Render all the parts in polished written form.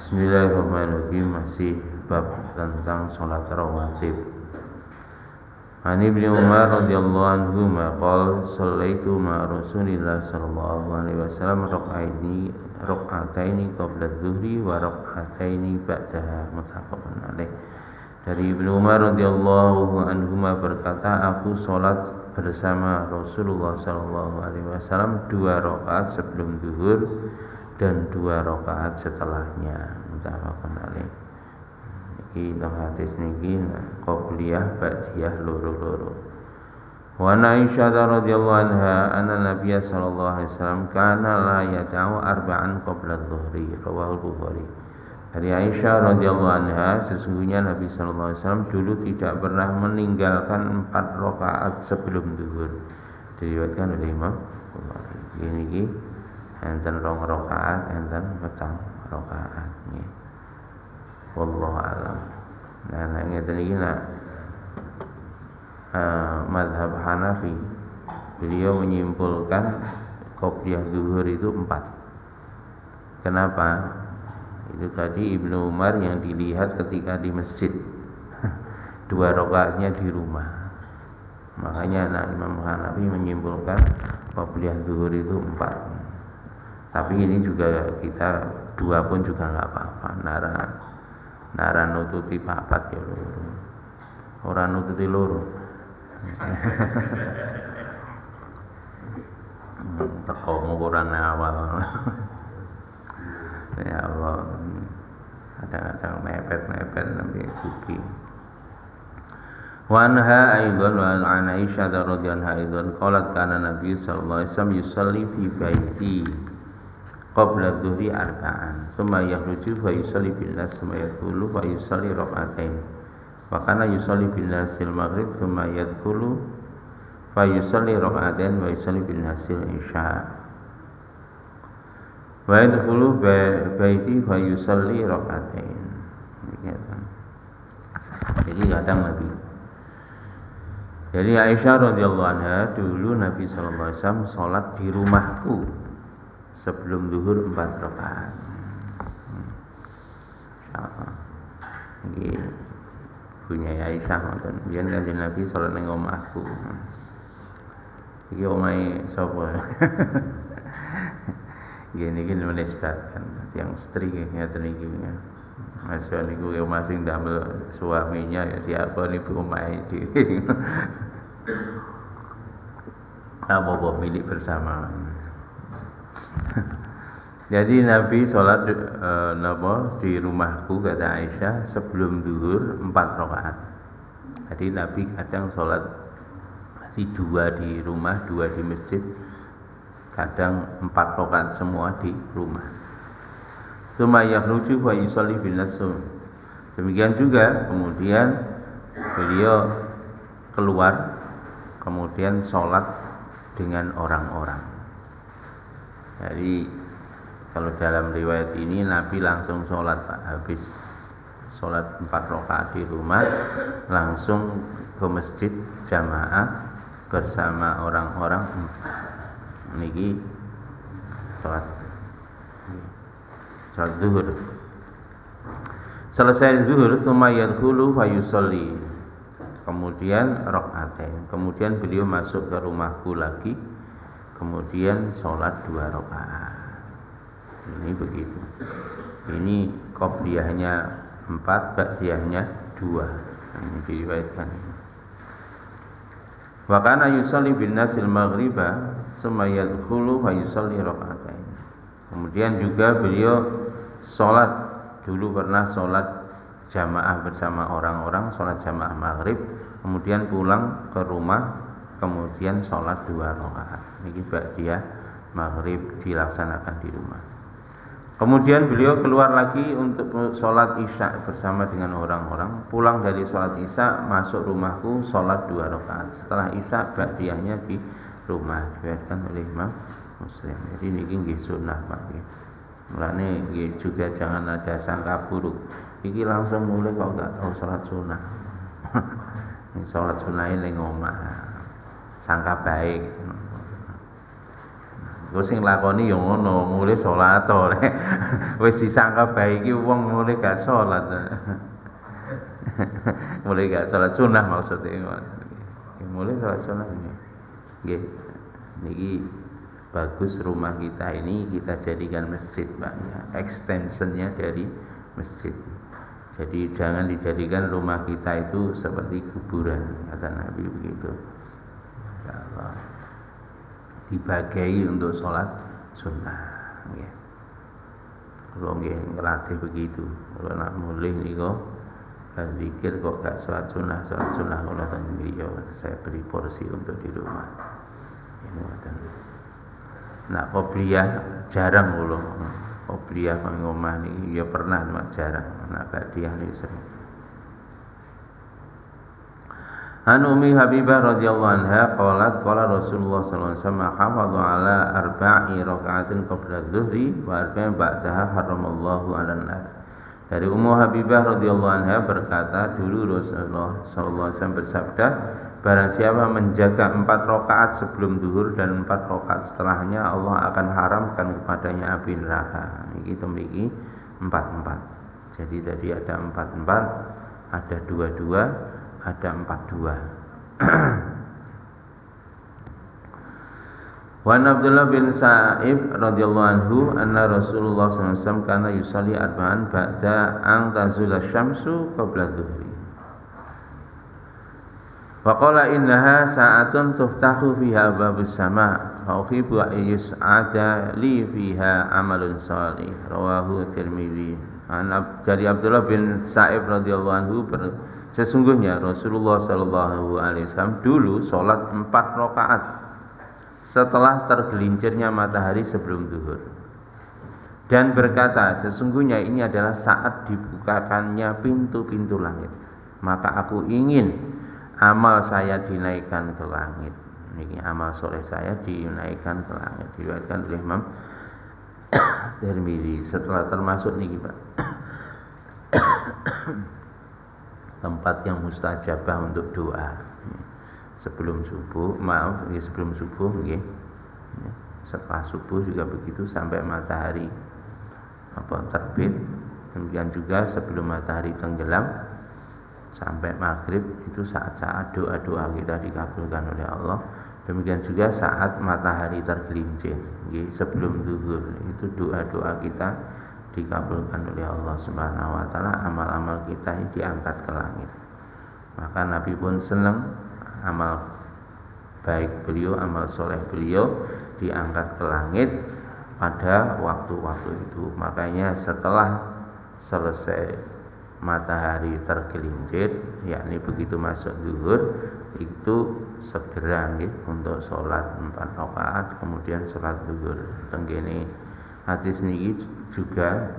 Bismillahirrahmanirrahim. Masih bab tentang sholat rawatib. Ani Ibnu Umar radhiyallahu anhu maqal shallaitu ma Rasulillah sallallahu alaihi wasallam raka'ataini qabla adz-dzuhri wa raka'ataini ba'daha, muttafaqun alaih. Dari Ibnu Umar radhiyallahu anhu berkata, aku sholat bersama Rasulullah sallallahu alaihi wasallam 2 rakaat sebelum zuhur dan 2 rakaat setelahnya, muttafaqun alaih. Iki hadis niki qabliyah ba'diyah loro-loro. Wa Aisyah radhiyallahu anha anna Nabiy sallallahu alaihi wasallam kana la yad'u arba'an qabla adh-dhuhri, rawahu Bukhari. Dari Aisyah radhiyallahu anha, sesungguhnya Nabi sallallahu alaihi wasallam dulu tidak pernah meninggalkan 4 rakaat sebelum zuhur. Diriwayatkan oleh Imam Bukhari. Ini enten 2 rakaat, enten 4 rakaat nggih. Wallahu a'lam. Nah, nek ngeten iki mazhab Hanafi, beliau menyimpulkan qobliyah zuhur itu 4. Kenapa? Itu tadi Ibnu Umar yang dilihat ketika di masjid 2 rakaatnya di rumah. Makanya Imam Hanafi menyimpulkan qobliyah zuhur itu 4. Tapi ini juga kita 2 pun juga enggak apa-apa. Nara nututi 4 ya loro. Ora nututi loro. Teko ukuran awal. Ya Allah, kadang-kadang mepet nanti suki. Wa anha aidan wa an Aisyah radhiyallahu anha aidan qalat kana Nabi sallallahu alaihi wasallam yusalli fi baiti qabla dhuhri arba'an thumma yakhruju fa yusalli bil nas thumma yadkhulu fa yusalli rak'atain wa kana yusalli bil nasil maghrib thumma yadkhulu fa yusalli rak'atain wa yusalli bil nasil isya wa yadkhulu baiti fa yusalli rak'atain. Jadi kadang Nabi, jadi Aisyah radhiyallahu anha, dulu Nabi sallallahu alaihi wasallam salat di rumahku sebelum zuhur 4 rakaat. Ini punya Aisyah ngoten. Biyen Kanjeng Nabi salat ning omahku. Iki omahe sapa? Gini menisbatkan yang istri ngeten iki. Masya niku masing damel suaminya ya diaponi bu omahe dhewe. Apa milik bersama. Jadi Nabi sholat di rumahku, kata Aisyah, sebelum zuhur 4 rakaat. Jadi Nabi kadang sholat 2 di rumah, 2 di masjid, kadang 4 rakaat semua di rumah. Tsumma yakhruju wa yusalli bin nas. Demikian juga kemudian beliau keluar, kemudian sholat dengan orang-orang. Jadi kalau dalam riwayat ini Nabi langsung sholat, habis sholat 4 rakaat di rumah langsung ke masjid jamaah bersama orang-orang. Niki sholat zuhur. Selesai zuhur, tsumma yadkhulu fa yusalli, kemudian rakaatain. Kemudian beliau masuk ke rumahku lagi, kemudian sholat 2 rakaat. Ini begitu. Ini qobliyahnya 4, ba'diyahnya 2. Ini diriwayatkan. Wa kana yusalli bin nasil maghriba tsumma yadkhulu fa yusalli rakaatain. Kemudian juga beliau sholat, dulu pernah sholat jamaah bersama orang-orang, sholat jamaah maghrib, kemudian pulang ke rumah, kemudian sholat 2 rakaat. Ini ba'diyah maghrib dilaksanakan di rumah. Kemudian beliau keluar lagi untuk sholat isya bersama dengan orang-orang. Pulang dari sholat isya, masuk rumahku, sholat 2 rakaat. Setelah isya, ba'diyahnya di rumah. Diriwayatkan oleh Imam Muslim. Jadi ini nggih sunnah Pak. Mulane nggih juga jangan ada sangka buruk. Iki langsung mulai kok enggak tahu sholat sunnah. Ini sholat sunnah ning omah. Sangka baik. Engko sing lakoni ya ngono, mulai salat to. Wis disangka bae iki wong mulai gak salat. Mulai gak salat sunah maksudnya ngono. Mulai salat sunah nggih. Niki bagus rumah kita ini kita jadikan masjid, Pak ya. Extensionnya dari masjid. Jadi jangan dijadikan rumah kita itu seperti kuburan, kata Nabi begitu. Ya Allah. Dibagai untuk sholat sunnah. Ya. Kalau nggih ngelatih begitu, kalau nak mulih niku kan zikir kok gak sholat sunnah kalau teng griya saya beri porsi untuk di rumah. Ini ngoten. Nak qobliyah jarang kula. Qobliyah nang omah niki ya pernah cuma jarang. Nak badiah niki sering. An Ummi Habibah radhiyallahu anha qalat qala Rasulullah sallallahu alaihi wasallam hafadha ala arba'i raka'atin qabla adh-dhuhri wa arba'in ba'daha haramallahu 'alan nar. Dari Ummu Habibah radhiyallahu anha berkata, dulu Rasulullah sallallahu alaihi wasallam bersabda, barang siapa menjaga 4 rakaat sebelum zuhur dan 4 rakaat setelahnya, Allah akan haramkan kepadanya api neraka. Niki temiki 4-4. Jadi tadi ada 4-4, ada 2-2, ada 4-2. Wa Abdullah bin Sa'ib radhiyallahu anhu anna Rasulullah sallallahu alaihi wasallam kana yusalli arba'an ba'da an tazula syamsu qabla dhuhri. Wa qala innaha sa'atun tuftahu fiha babus sama' fa uhibbu an yus'ada li fiha amalun shalih. Rawahu Tirmidzi. Dari Abdullah bin Sa'ib radhiyallahu anhu, sesungguhnya Rasulullah sallallahu alaihi wasallam dulu salat 4 rakaat setelah tergelincirnya matahari sebelum zuhur, dan berkata, sesungguhnya ini adalah saat dibukakannya pintu-pintu langit, maka aku ingin amal saya dinaikkan ke langit. Ini amal soleh saya dinaikkan ke langit. Diriwayatkan oleh Imam Tirmidzi. Setelah termasuk niki Pak, tempat yang mustajabah untuk doa sebelum subuh, sebelum subuh nggih. Setelah subuh juga begitu sampai matahari terbit. Demikian juga sebelum matahari tenggelam sampai maghrib, itu saat-saat doa-doa kita dikabulkan oleh Allah. Demikian juga saat matahari tergelincir nggih, sebelum zuhur, itu doa-doa kita dikabulkan oleh Allah Subhanahu wa taala. Amal-amal kita ini diangkat ke langit. Maka Nabi pun senang amal baik beliau, amal soleh beliau diangkat ke langit pada waktu-waktu itu. Makanya setelah selesai matahari tergelincir, yakni begitu masuk zuhur, itu segera untuk sholat 4 rakaat, kemudian sholat zuhur. Tenggene hadis niki juga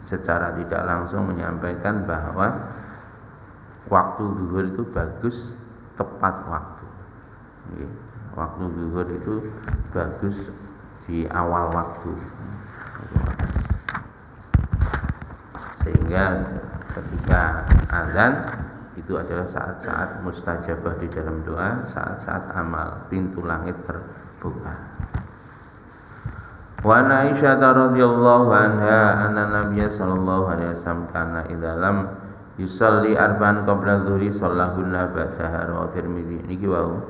secara tidak langsung menyampaikan bahwa waktu zuhur itu bagus, tepat waktu. Waktu zuhur itu bagus di awal waktu, sehingga ketika azan itu adalah saat-saat mustajabah di dalam doa, saat-saat amal, pintu langit terbuka. Wa Aisyah radhiyallahu anha anna Nabiy sallallahu alaihi wasallam kana idza lam yusalli arba'an qabla dhuhri shallahunna ba'daha. Rawahu Tirmidzi. Niki wau.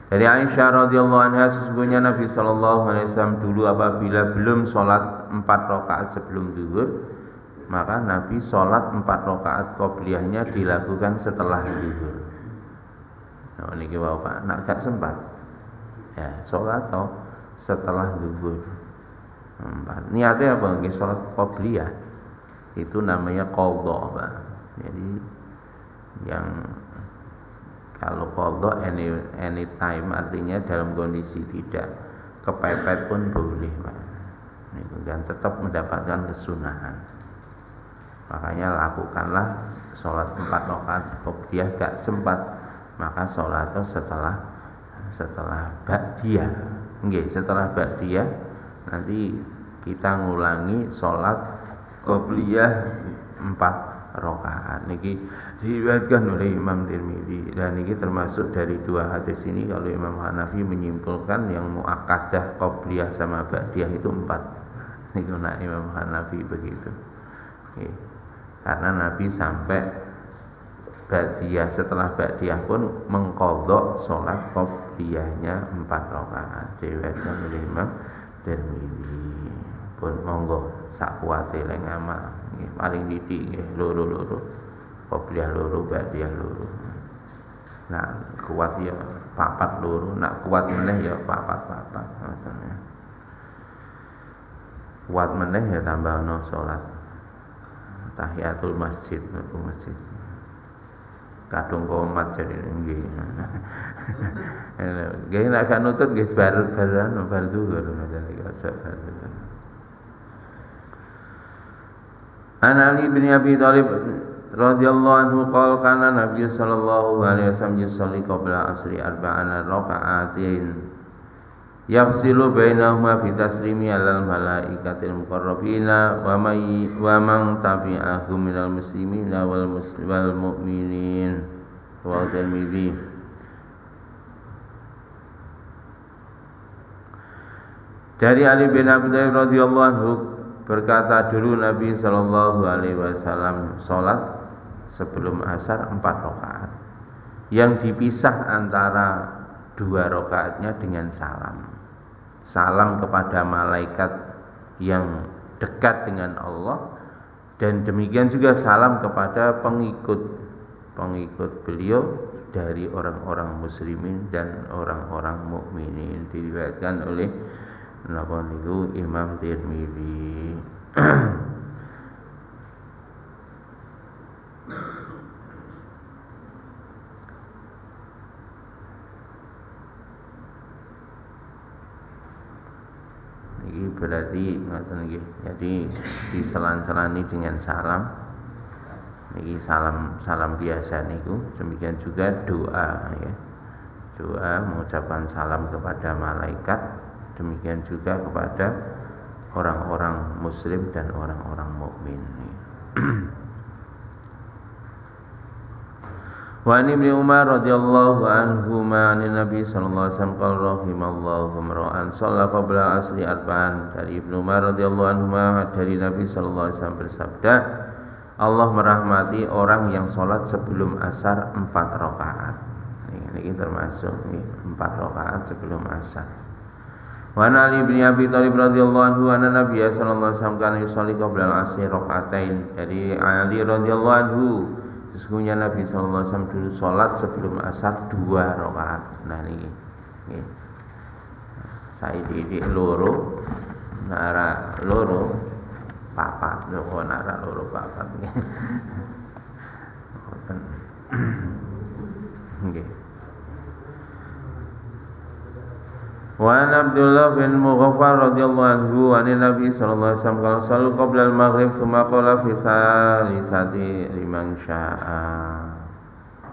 Dari Aisyah radhiyallahu anha, sesungguhnya Nabi sallallahu alaihi wasallam dulu apabila belum salat 4 rakaat sebelum zuhur, maka Nabi salat 4 rakaat qobliyahnya dilakukan setelah zuhur. Nah niki wau Pak, nak gak sempat. Ya, salat setelah zuhur. Niatnya apa? Nggih salat qobliyah. Itu namanya qadha, Pak. Jadi yang kalau qadha any time, artinya dalam kondisi tidak kepepet pun boleh, Pak. Itu kan tetap mendapatkan kesunahan. Makanya lakukanlah sholat 4 rakaat qobliyah gak sempat, maka sholat setelah ba'diyah. Nggih, setelah ba'diyah nanti kita ngulangi sholat qobliyah 4 rakaat. Niki diriwayatkan oleh Imam Tirmidzi dan niki termasuk dari dua hadis ini kalau Imam Hanafi menyimpulkan yang muakkadah, qobliyah sama ba'diyah itu 4. Niku nak Imam Hanafi begitu. Nggih. Karena Nabi sampai ba'diyah, setelah ba'diyah pun mengqadha salat qobliyahnya 4 rakaat. Diriwayatkan oleh Imam Tirmidzi. Pun monggo sak kuwate lek ngamal nggih paling titik nggih loro-loro qobliyah loro ba'diyah loro. Nah kuat ya 4 loro, nak kuat meneh ya 4 ngoten ya. Kuat meneh ya tambahno salat tahiyatul masjid niku masjid kadung komat jadi nggih. Nggih nek gak nutut nggih bar-baran bar zuhur ngoten iki aja. An Ali bin Abi Thalib radhiyallahu anhu qala kana Nabi sallallahu alaihi wasallam yusalli qabla asri arba'ana raka'atin yafsilu bainahuma bi taslimi alal malaikatil muqarrabina wa man tabi'ahum minal muslimina wal mu'minin wa Tirmidzi. Dari Ali bin Abi Thalib radhiyallahu anhu berkata, dulu Nabi sallallahu alaihi wasallam salat sebelum asar 4 rakaat yang dipisah antara 2 rakaatnya dengan salam kepada malaikat yang dekat dengan Allah, dan demikian juga salam kepada pengikut beliau dari orang-orang muslimin dan orang-orang mukminin. Diriwayatkan oleh napa niku Imam Tirmidzi. Niki berarti ngoten nggih. Jadi diselan-selani dengan salam. Niki salam biasa niku. Demikian juga doa ya. Doa mengucapkan salam kepada malaikat, demikian juga kepada orang-orang muslim dan orang-orang mukmin. Wa an Ibnu Umar radhiyallahu anhuma an Nabi sallallahu alaihi wasallam qala rahimallahu mar'an shalla qabla asri arba'an. Dari Ibnu Umar radhiyallahu anhuma dari Nabi sallallahu alaihi wasallam bersabda, Allah merahmati orang yang salat sebelum asar 4 rakaat. Ini termasuk 4 rakaat sebelum asar. Wa Ali bin Abi Thalib radhiyallahu anhu anna Nabiy sallallahu alaihi wasallam kana yusalli qabla al-'asri raka'atain. Dari Ali radhiyallahu anhu, sesungguhnya Nabi sallallahu alaihi wasallam dulu salat sebelum asar 2 rakaat. Nah niki nggih. Saiki loro nara loro papat lho nara loro papat nggih. Nggih. Wa Abdullah bin Mughaffal radhiyallahu anhu an Nabi sallallahu alaihi wasallam qala sallu qabla al-maghrib tsumma qala fi salisati liman syaa.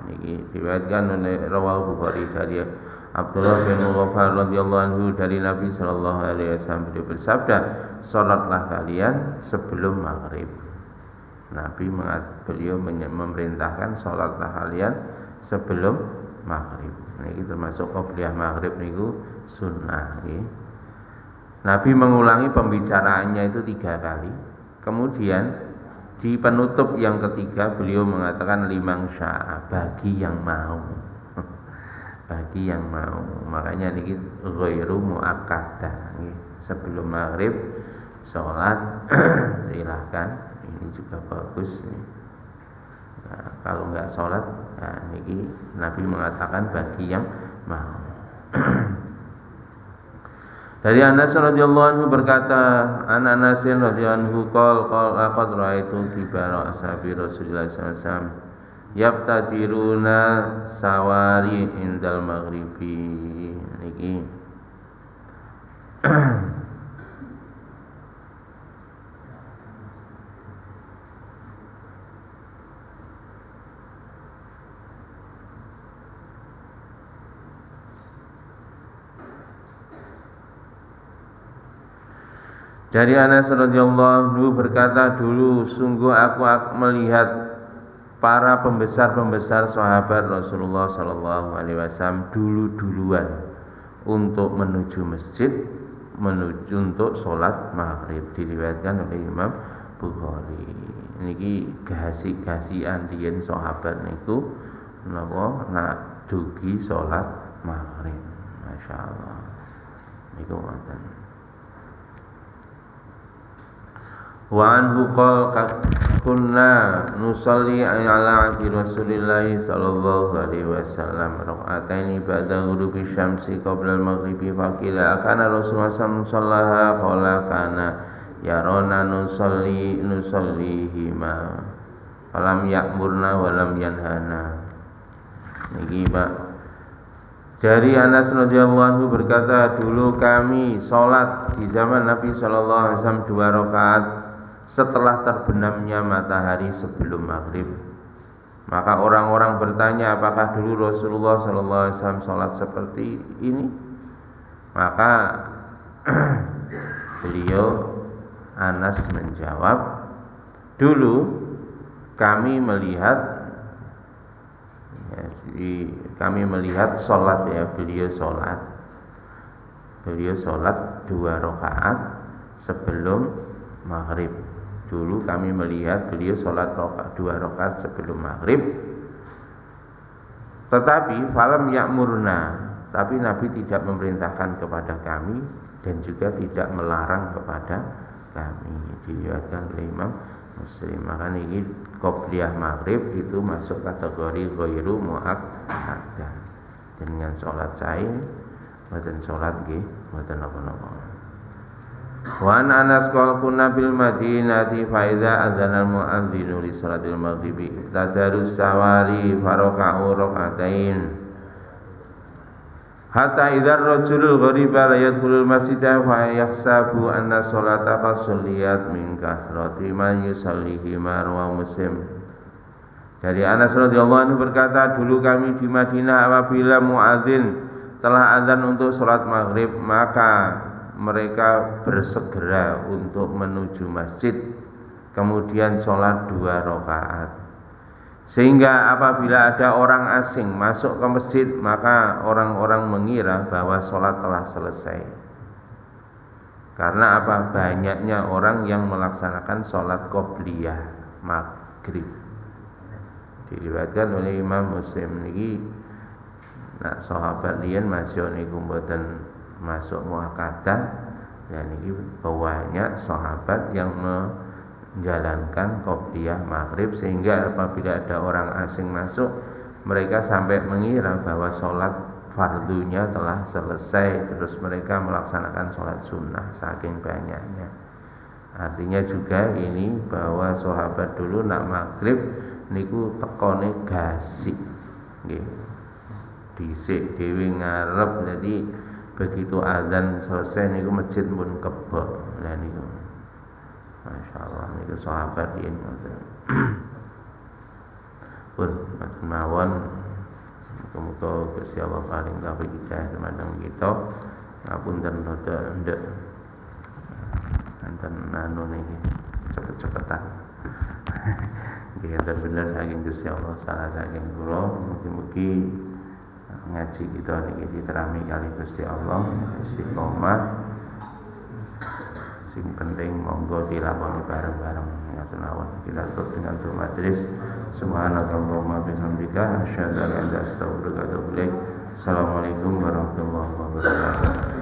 Niki diriwayatkan oleh rawahu Bukhari dari Abdullah bin Mughaffal radhiyallahu anhu dari Nabi sallallahu alaihi wasallam bersabda, salatlah kalian sebelum maghrib. Beliau memerintahkan salatlah kalian sebelum maghrib. Niki termasuk qobliyah maghrib niku sunnah ya. Nabi mengulangi pembicaraannya itu 3 kali. Kemudian di penutup yang ketiga beliau mengatakan liman syaa, bagi yang mau. Bagi yang mau. Makanya niki ghairu muakkadah nggih. Sebelum maghrib salat silahkan, ini juga bagus nih. Nah, kalau enggak salat, nah niki Nabi mengatakan bagi yang mau. Dari Anas radhiyallahu anhu berkata, Anas radhiyallahu anhu qala laqad raaitu kibara ashabi Rasulullah sallallahu alaihi wasallam yabtadiruna sawari indal maghribi. Niki Dari Anas radhiyallahu anhu berkata, dulu sungguh aku melihat para pembesar-pembesar sahabat Rasulullah sallallahu alaihi wasallam dulu-duluan untuk menuju masjid, menuju untuk sholat maghrib, diriwayatkan oleh Imam Bukhari. Niki gasi-gasian riyen sahabat niku napa nak dugi sholat maghrib. Masyaallah. Niku wonten. Wa anhu qala kunna nusalli ala ahdi Rasulillah sallallahu alaihi wasallam rak'ataini ba'da ghurubi syamsi qabla al-maghribi faqila kana Rasulullah sallallahu alaihi wasallam qala kana yarona nusallihima falam ya'murna wa lam yanhana. Niki Pak, dari Anas radhiyallahu anhu berkata, dulu kami sholat di zaman Nabi sallallahu alaihi wasallam 2 rakaat setelah terbenamnya matahari sebelum maghrib. Maka orang-orang bertanya, apakah dulu Rasulullah sallallahu alaihi wasallam sholat seperti ini? Maka beliau Anas menjawab, dulu kami melihat sholat ya, beliau sholat 2 rakaat sebelum maghrib. Dulu kami melihat beliau sholat 2 rakaat sebelum maghrib. Tetapi falam ya'murna, tapi Nabi tidak memerintahkan kepada kami dan juga tidak melarang kepada kami. Diriwayatkan oleh Imam Muslim. Maka ini qobliyah maghrib itu masuk kategori ghairu muakkadah. Dengan sholat cair, mboten sholat nggih, mboten apa-apa. Wa Anas qala kunna bil Madinati fa idza adzana al muadzinu li salatil maghribi tadarus sawari faraka'u rak'atain hatta idza rajulul ghariba la yadkhulul masjidah fa yahsabu anna salata qasalliyat min kasrati ma yusallihi marwa Muslim. Dari Anas radhiyallahu anhu berkata, dulu kami di Madinah apabila muadzin telah azan untuk salat maghrib, maka mereka bersegera untuk menuju masjid, kemudian sholat 2 rakaat. Sehingga apabila ada orang asing masuk ke masjid, maka orang-orang mengira bahwa sholat telah selesai. Karena apa? Banyaknya orang yang melaksanakan sholat qobliyah maghrib. Diriwayatkan oleh Imam Muslim niki, nah sahabat liyan masih niku mboten masuk muakkadah, dan ini banyak sahabat yang menjalankan qobliyah maghrib, sehingga apabila ada orang asing masuk, mereka sampai mengira bahwa sholat fardunya telah selesai, terus mereka melaksanakan sholat sunnah saking banyaknya. Artinya juga ini bahwa sahabat dulu nak maghrib niku tekone gasik nggih, dhisik dhewe ngarep, jadi begitu azan selesai niku masjid pun kebek. Lah niku masyaallah niku sahabat yen ngoten. Pun mawon muga-muga Gusti Allah paring taufik hidayah dumateng kita. Ngapunten rada ndek enten anu niki cepet-cepetan. Nggih enten bener saking Gusti Allah, salah saking kula. Mugi-mugi ngaji kita niki diterami kali Gusti Allah, istiqomah. Sing penting monggo dilakoni bareng-bareng ngaten mawon. Kita tutup dengan doa majelis. Subhanakallahumma bihamdika asyhadu an la ilaha illa anta astaghfiruka wa atubu ilaik. Assalamualaikum warahmatullahi wabarakatuh.